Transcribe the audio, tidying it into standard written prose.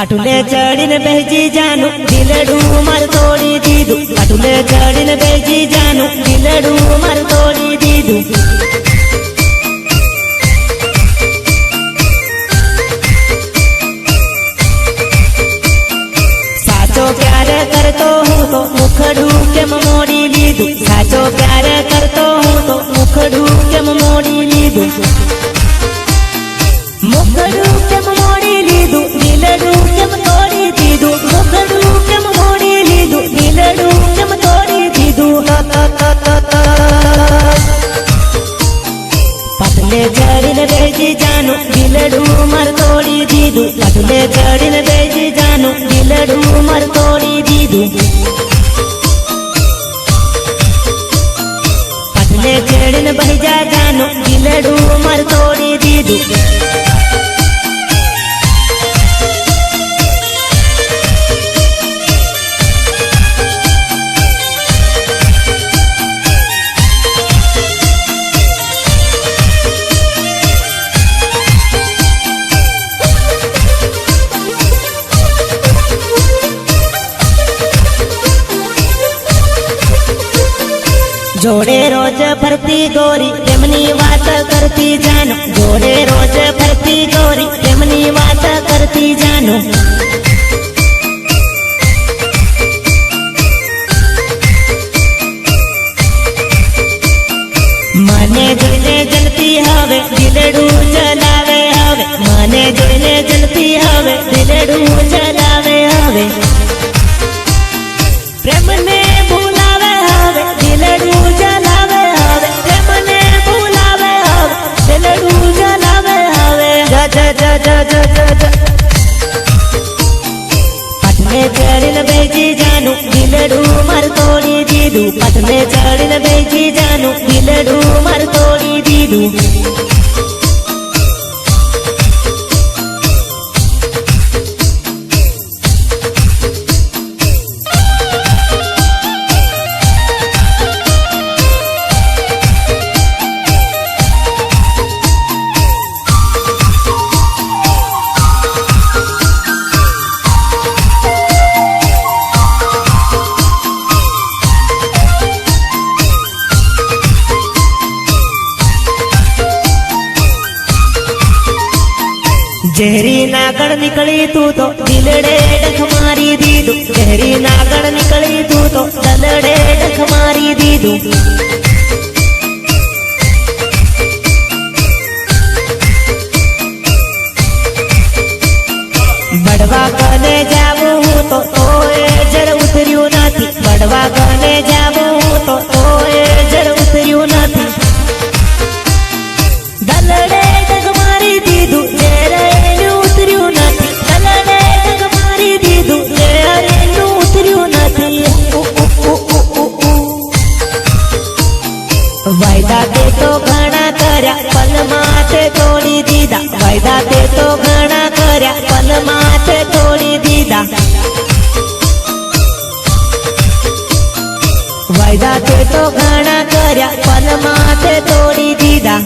अटुले चढ़ीने बेजी जानू दिलड़ू मर तोड़ी दीदू। अटुले चढ़ीने बेजी जानू दिलड़ू मर तोड़ी दीदू। साचो प्यार करतो हूँ तो मुखड़ू के मोड़ी लीधू। साचो प्यार करतो हूँ तो मुखड़ू के मोड़ी लीधू। मुखड़ू के मोड़ी लीधू दिलड़ू के तोड़ी दीदू। मुखड़ू के मोड़ी लीधू दिलड़ू के तोड़ी दीदू। पतले चढ़ीने बेजी जानू दिलड़ू मर तोड़ी दीदू। पतले चढ़ीने बेजी जानू दिलड़ू मर तोड़ी दीदू। पतले चढ़ीने बेजा जानू दिलड़ू मर तोड़ी दीदू। जोड़े रोज फरती गोरी प्रेमनी बात करती जानो। जोड़े रोज फरती गोरी प्रेमनी बात करती जानो। माने जोईने जलती हवे दिलड़ू जलावे हवे। माने जोईने जलती हवे दिलड़ू जलावे हवे। प्रेम ने भूलावे हवे दिलड़ू जलावे हवे। प्रेम ने भूलावे हवे दिलड़ू जलावे हवे। जा जा जा जा जा जा जा। पतले चढ़ीने बेजी जानू दिलड़ू मर तोड़ी दीदू। पतले चढ़ीने बेजी जानू दिलड़ू मर तोड़ी दीदू। जहरी नागड़ निकली तू तो दिलड़े डख मारी दीदू। जहरी नागड़ निकली तू तो दिलड़े डख मारी दीदू। बड़वा कने जावू हूँ तो ओए जड़ उतरियो नाथी। बड़वा कने जावू हूँ तो ओए जड़ उतरियो नाथी। दलड़े डख मारी दीदू वायदा ते तो घणा कर्या पल माथे तोड़ी दीदा। वायदा ते तो घणा कर्या पल माथे तोड़ी दीदा। वायदा ते तो घणा कर्या पल माथे तोड़ी दीदा।